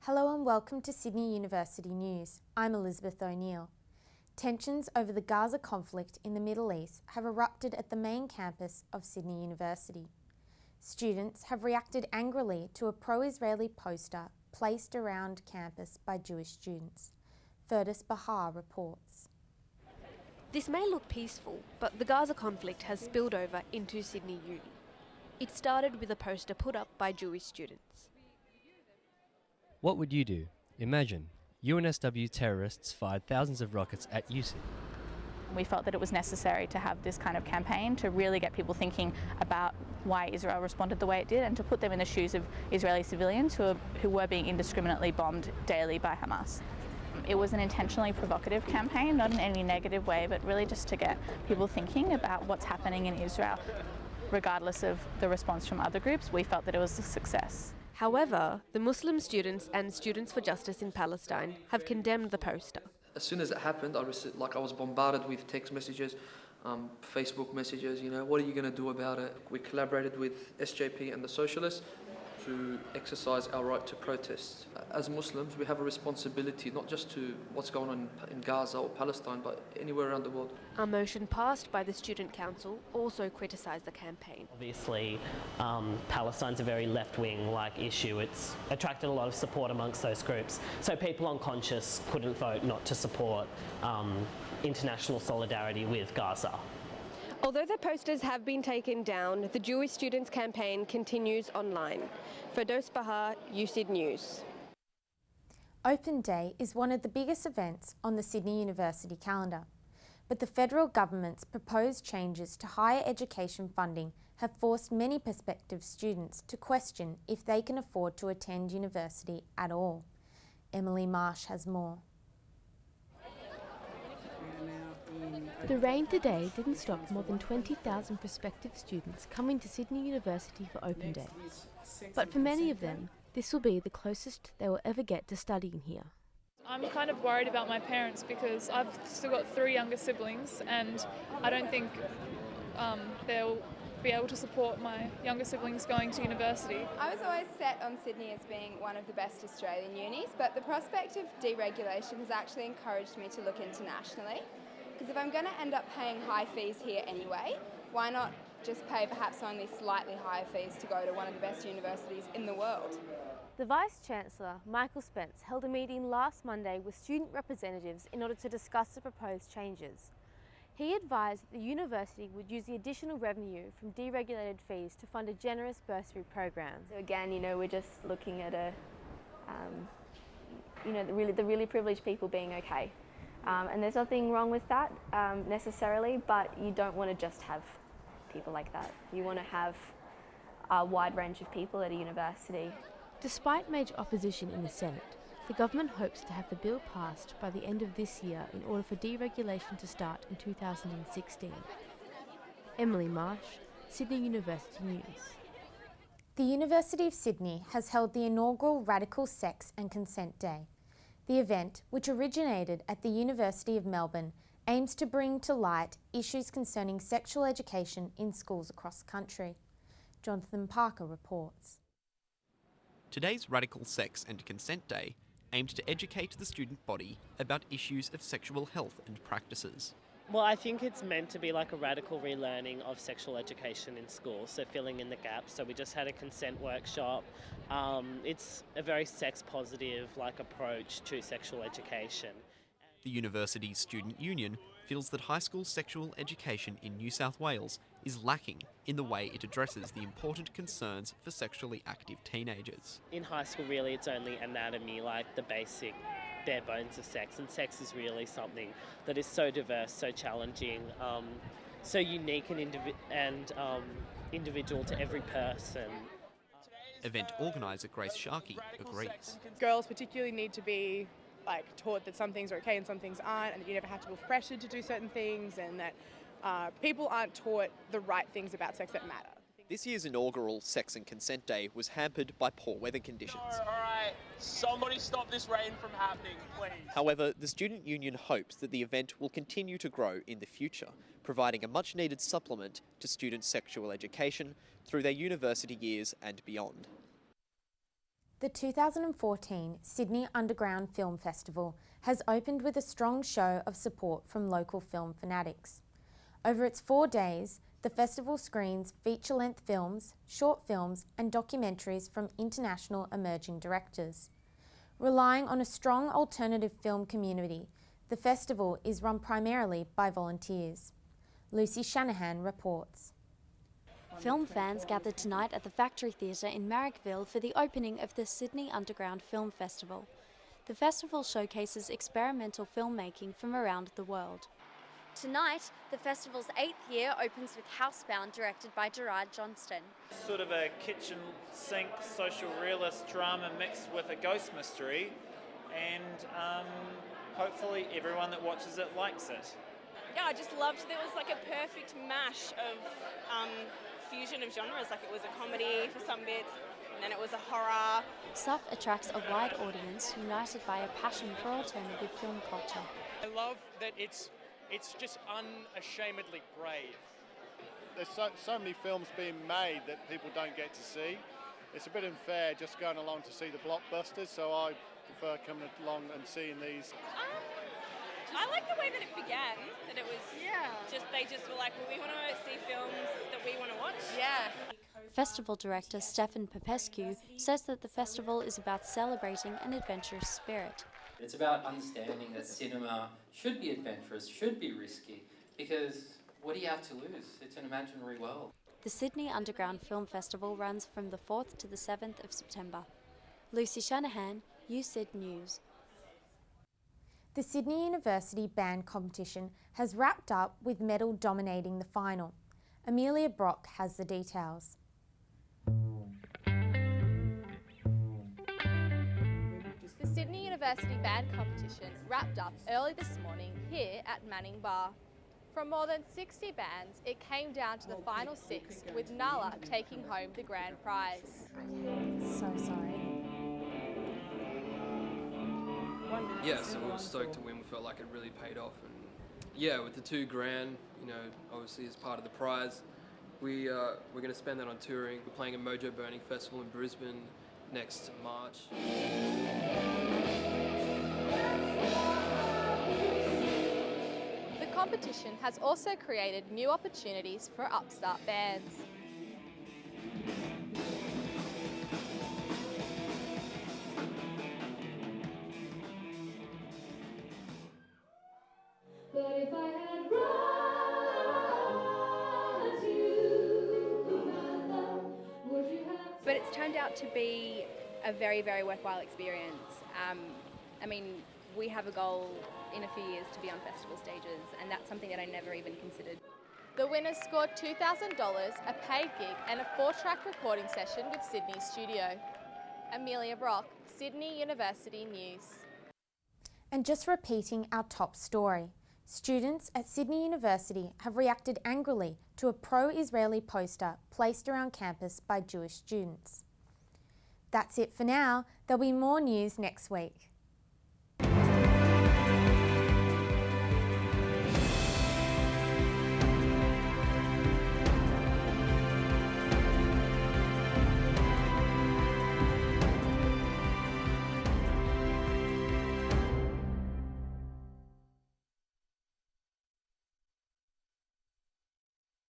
Hello and welcome to Sydney University News. I'm Elizabeth O'Neill. Tensions over the Gaza conflict in the Middle East have erupted at the main campus of Sydney University. Students have reacted angrily to a pro-Israeli poster placed around campus by Jewish students. Fergus Bahar reports. This may look peaceful, but the Gaza conflict has spilled over into Sydney Uni. It started with a poster put up by Jewish students. What would you do? Imagine, UNSW terrorists fired thousands of rockets at USYD. We felt that it was necessary to have this kind of campaign to really get people thinking about why Israel responded the way it did and to put them in the shoes of Israeli civilians who were being indiscriminately bombed daily by Hamas. It was an intentionally provocative campaign, not in any negative way, but really just to get people thinking about what's happening in Israel. Regardless of the response from other groups, we felt that it was a success. However, the Muslim students and Students for Justice in Palestine have condemned the poster. As soon as it happened, I was bombarded with text messages, Facebook messages, what are you going to do about it? We collaborated with SJP and the Socialists to exercise our right to protest. As Muslims, we have a responsibility not just to what's going on in Gaza or Palestine, but anywhere around the world. A motion passed by the Student Council also criticised the campaign. Obviously, Palestine's a very left-wing issue. It's attracted a lot of support amongst those groups. So people on conscience couldn't vote not to support international solidarity with Gaza. Although the posters have been taken down, the Jewish Students campaign continues online. Fergus Bahar, USYD News. Open Day is one of the biggest events on the Sydney University calendar, but the federal government's proposed changes to higher education funding have forced many prospective students to question if they can afford to attend university at all. Emily Marsh has more. The rain today didn't stop more than 20,000 prospective students coming to Sydney University for Open Day. But for many of them, this will be the closest they will ever get to studying here. I'm kind of worried about my parents because I've still got 3 younger siblings and I don't think they'll be able to support my younger siblings going to university. I was always set on Sydney as being one of the best Australian unis, but the prospect of deregulation has actually encouraged me to look internationally. Because if I'm going to end up paying high fees here anyway, why not just pay perhaps only slightly higher fees to go to one of the best universities in the world? The Vice-Chancellor, Michael Spence, held a meeting last Monday with student representatives in order to discuss the proposed changes. He advised that the university would use the additional revenue from deregulated fees to fund a generous bursary program. So again, we're just looking at the really privileged people being okay. And there's nothing wrong with that necessarily, but you don't want to just have people like that. You want to have a wide range of people at a university. Despite major opposition in the Senate, the government hopes to have the bill passed by the end of this year in order for deregulation to start in 2016. Emily Marsh, Sydney University News. The University of Sydney has held the inaugural Radical Sex and Consent Day. The event, which originated at the University of Melbourne, aims to bring to light issues concerning sexual education in schools across the country. Jonathan Parker reports. Today's Radical Sex and Consent Day aimed to educate the student body about issues of sexual health and practices. Well, I think it's meant to be a radical relearning of sexual education in schools, so filling in the gaps. So we just had a consent workshop. It's a very sex-positive approach to sexual education. The university's student union feels that high school sexual education in New South Wales is lacking in the way it addresses the important concerns for sexually active teenagers. In high school, really, it's only anatomy, the basic bare bones of sex, and sex is really something that is so diverse, so challenging, so unique and individual to every person. Event organiser Grace Sharkey agrees. Girls particularly need to be taught that some things are okay and some things aren't, and that you never have to feel pressured to do certain things, and that people aren't taught the right things about sex that matter. This year's inaugural Sex and Consent Day was hampered by poor weather conditions. All right, somebody stop this rain from happening, please. However, the student union hopes that the event will continue to grow in the future, providing a much-needed supplement to students' sexual education through their university years and beyond. The 2014 Sydney Underground Film Festival has opened with a strong show of support from local film fanatics. Over its 4 days, the festival screens feature-length films, short films and documentaries from international emerging directors. Relying on a strong alternative film community, the festival is run primarily by volunteers. Lucy Shanahan reports. Film fans gathered tonight at the Factory Theatre in Marrickville for the opening of the Sydney Underground Film Festival. The festival showcases experimental filmmaking from around the world. Tonight, the festival's 8th year opens with Housebound, directed by Gerard Johnston. Sort of a kitchen sink social realist drama mixed with a ghost mystery, and hopefully everyone that watches it likes it. Yeah, I just loved that it was like a perfect mash of fusion of genres. Like it was a comedy for some bits, and then it was a horror. SUF attracts a wide audience united by a passion for alternative film culture. I love that it's just unashamedly brave. There's so many films being made that people don't get to see. It's a bit unfair just going along to see the blockbusters, so I prefer coming along and seeing these. I like the way that it began, that it was they just were like, well, we want to see films that we want to watch. Yeah. Festival director Stefan Popescu says that the festival is about celebrating an adventurous spirit. It's about understanding that cinema should be adventurous, should be risky, because what do you have to lose? It's an imaginary world. The Sydney Underground Film Festival runs from the 4th to the 7th of September. Lucy Shanahan, USYD News. The Sydney University band competition has wrapped up with medal dominating the final. Amelia Brock has the details. The Sydney University band competition wrapped up early this morning here at Manning Bar. From more than 60 bands, it came down to the final 6, with Nala taking home the grand prize. So sorry. Yeah, so we were stoked to win. We felt like it really paid off, and yeah, with the $2 grand, you know, obviously as part of the prize, we're going to spend that on touring. We're playing a Mojo Burning Festival in Brisbane next March. The competition has also created new opportunities for upstart bands. But it's turned out to be a very, very worthwhile experience. I mean, we have a goal in a few years to be on festival stages, and that's something that I never even considered. The winners scored $2,000, a paid gig and a 4-track recording session with Sydney Studio. Amelia Brock, Sydney University News. And just repeating our top story, students at Sydney University have reacted angrily to a pro-Israeli poster placed around campus by Jewish students. That's it for now. There'll be more news next week.